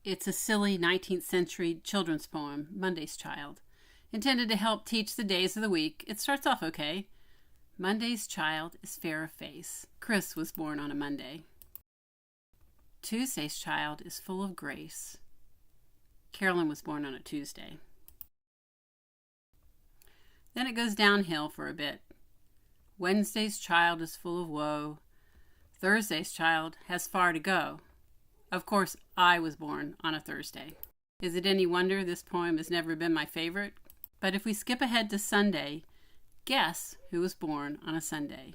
It's a silly 19th century children's poem, Monday's Child. Intended to help teach the days of the week, it starts off okay. Monday's child is fair of face. Chris was born on a Monday. Tuesday's child is full of grace. Carolyn was born on a Tuesday. Then it goes downhill for a bit. Wednesday's child is full of woe. Thursday's child has far to go. Of course, I was born on a Thursday. Is it any wonder this poem has never been my favorite? But if we skip ahead to Sunday, guess who was born on a Sunday?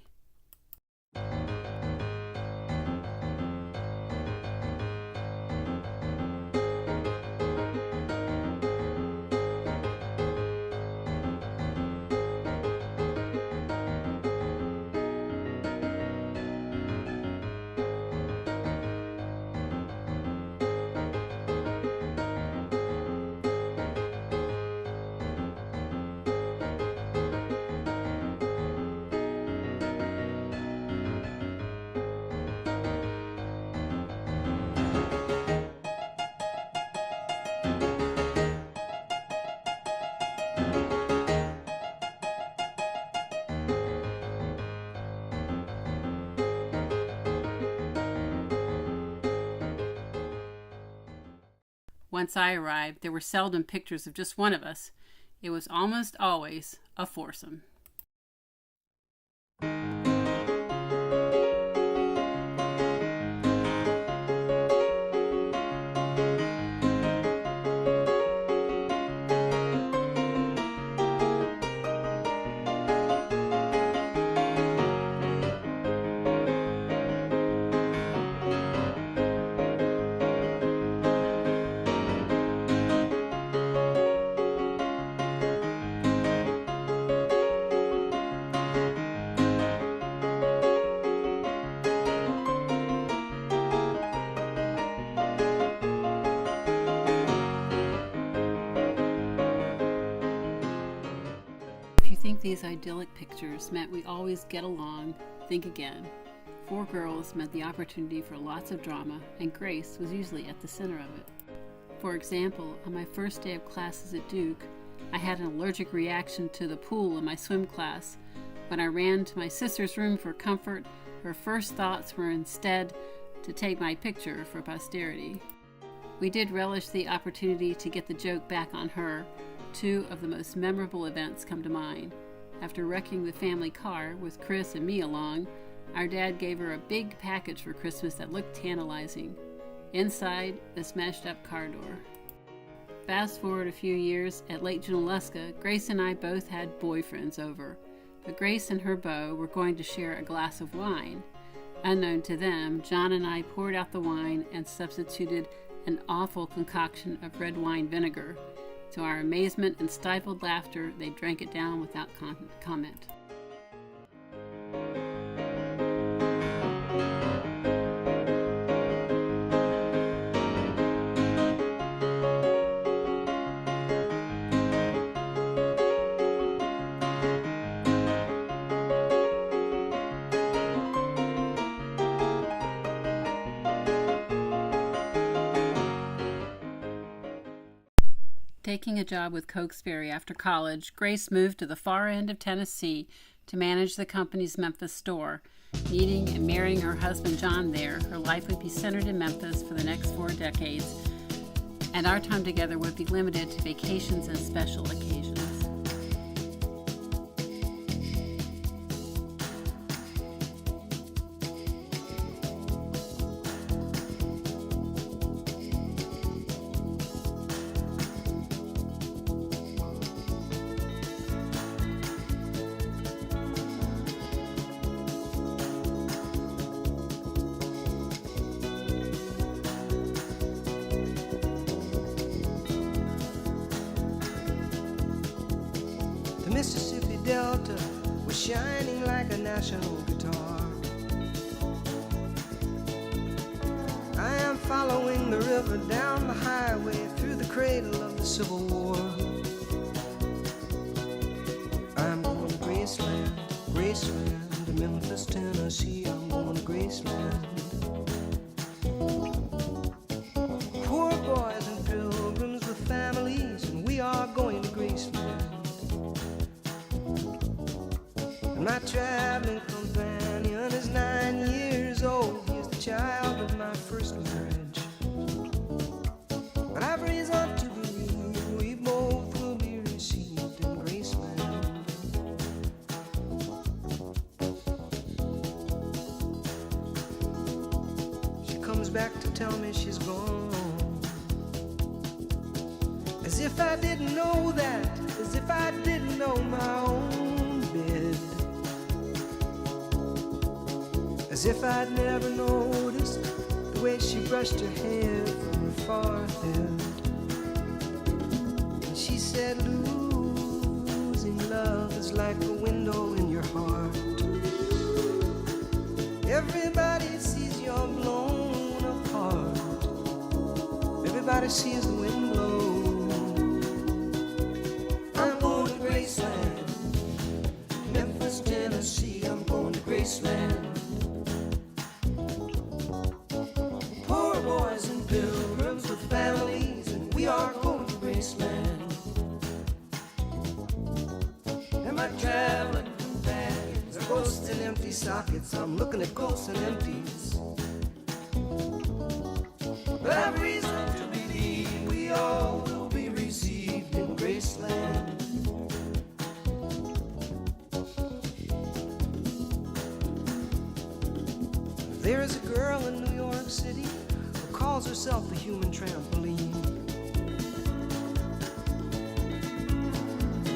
Once I arrived, there were seldom pictures of just one of us. It was almost always a foursome. If you think these idyllic pictures meant we always get along, think again. 4 girls meant the opportunity for lots of drama, and Grace was usually at the center of it. For example, on my first day of classes at Duke, I had an allergic reaction to the pool in my swim class. When I ran to my sister's room for comfort, her first thoughts were instead to take my picture for posterity. We did relish the opportunity to get the joke back on her. 2 of the most memorable events come to mind. After wrecking the family car with Chris and me along, our dad gave her a big package for Christmas that looked tantalizing. Inside, the smashed up car door. Fast forward a few years, at Lake Junaluska, Grace and I both had boyfriends over, but Grace and her beau were going to share a glass of wine. Unknown to them, John and I poured out the wine and substituted an awful concoction of red wine vinegar. To our amazement and stifled laughter, they drank it down without comment. Taking a job with Cokesbury after college, Grace moved to the far end of Tennessee to manage the company's Memphis store. Meeting and marrying her husband John there, her life would be centered in Memphis for the next 4 decades, and our time together would be limited to vacations and special occasions. Mississippi Delta was shining like a national guitar. I am following the river down the highway through the cradle of the Civil War. I'm going to Graceland, Graceland, to Memphis, Tennessee. I'm going to Graceland. Poor boy to tell me she's gone. As if I didn't know that, as if I didn't know my own bed. As if I'd never noticed the way she brushed her hair from her forehead. And she said, losing love is like a window in your heart. Everybody sees you're blown apart. Everybody sees the wind blow. I'm going to Graceland, Memphis, Tennessee. I'm going to Graceland. Poor boys and pilgrims with families, and we are going to Graceland. And my traveling companions are ghosts and empty sockets. I'm looking at ghosts and empties. But I've reason to believe we all will be received in Graceland. There is a girl in New York City who calls herself the human trampoline.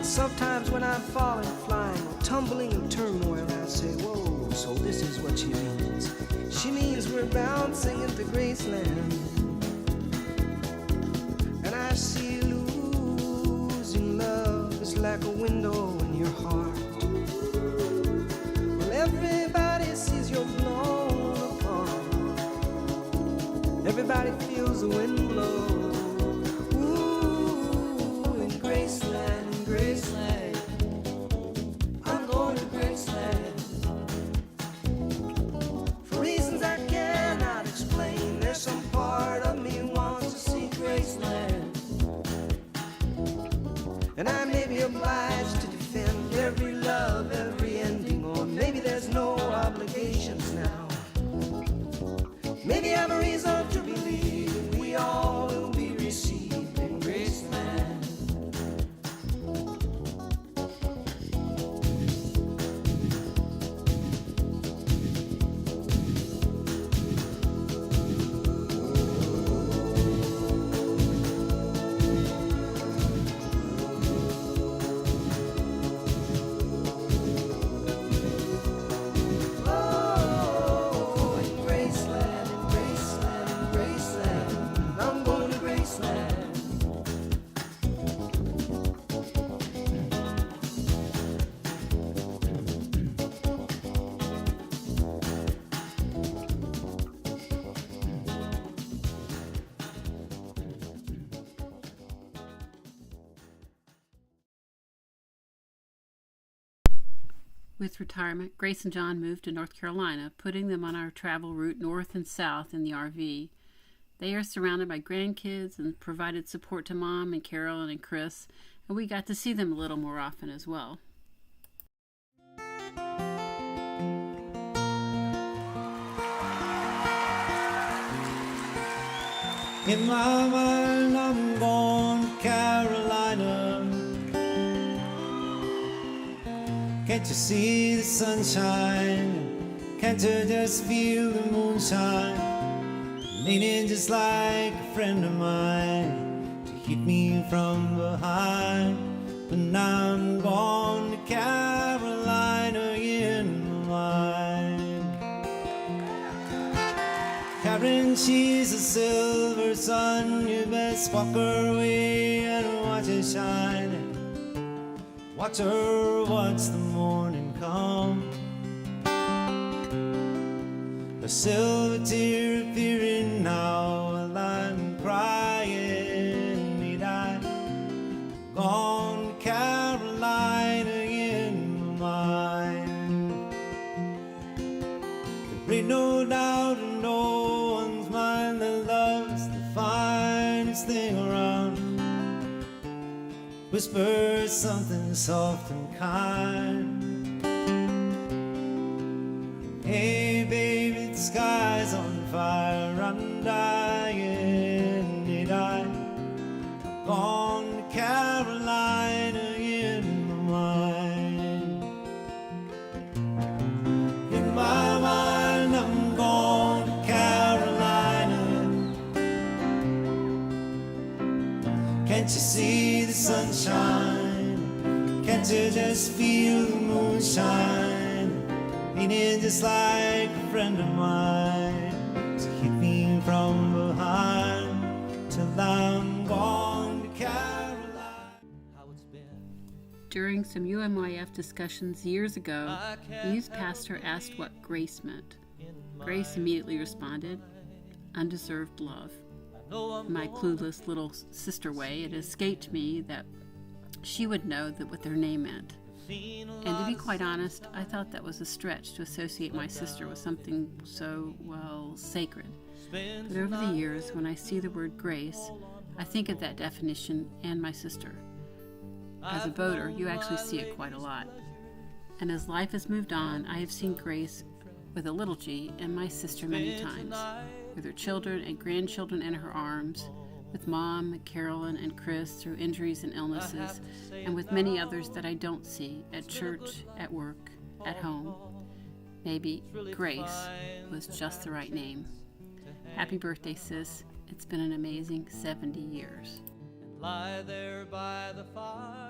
Sometimes when I'm falling, flying, or tumbling in turmoil, I say, whoa, so this is what she means. She means we're bouncing into Graceland. And I see losing love is like a window in your heart. Well, everybody sees you're blown apart. Everybody feels the wind blow. Ooh, in Graceland, in Graceland. I'm going to Graceland. For reasons I cannot explain, there's some part of me wants to see Graceland. And I may be obliged to defend every love, every ending, or maybe there's no obligations now. Maybe I'm a reason to believe we all will be received in Graceland. With retirement, Grace and John moved to North Carolina, putting them on our travel route north and south in the RV. They are surrounded by grandkids and provided support to Mom and Carolyn and Chris, and we got to see them a little more often as well. In my mind, I'm going to Carolina. Can't you see the sunshine? Can't you just feel the moonshine? Leaning just like a friend of mine to hit me from behind. But now I'm going to Carolina in my mind. Karen, she's a silver sun. You best walk her way and watch it shine. Watch her watch the morning come. A silver tear appearing now while I'm crying. Need I gone to Carolina in my mind? There ain't no doubt in no one's mind that love's the finest thing around. Whisper something soft and kind. Hey baby, the sky's on fire, I'm dying. Need I have gone to Carolina in my mind? In my mind, I'm going to Carolina. Can't you see the sunshine? Can't you just feel the moonshine? Ain't it just like a friend of mine to hit me from behind till I'm gone to Caroline? How it's been. During some UMYF discussions years ago, the youth pastor asked what grace meant. Grace immediately responded, undeserved love. In my clueless little sister way, it escaped me that she would know that what their name meant. And to be quite honest, I thought that was a stretch to associate my sister with something so, well, sacred. But over the years, when I see the word grace, I think of that definition and my sister. As a voter, you actually see it quite a lot. And as life has moved on, I have seen Grace with a little g and my sister many times, with her children and grandchildren in her arms, with Mom, Carolyn, and Chris through injuries and illnesses, and with many others that I don't see at church, at work, at home. Maybe Grace was just the right name. Happy birthday, sis. It's been an amazing 70 years. Lie there by the fire.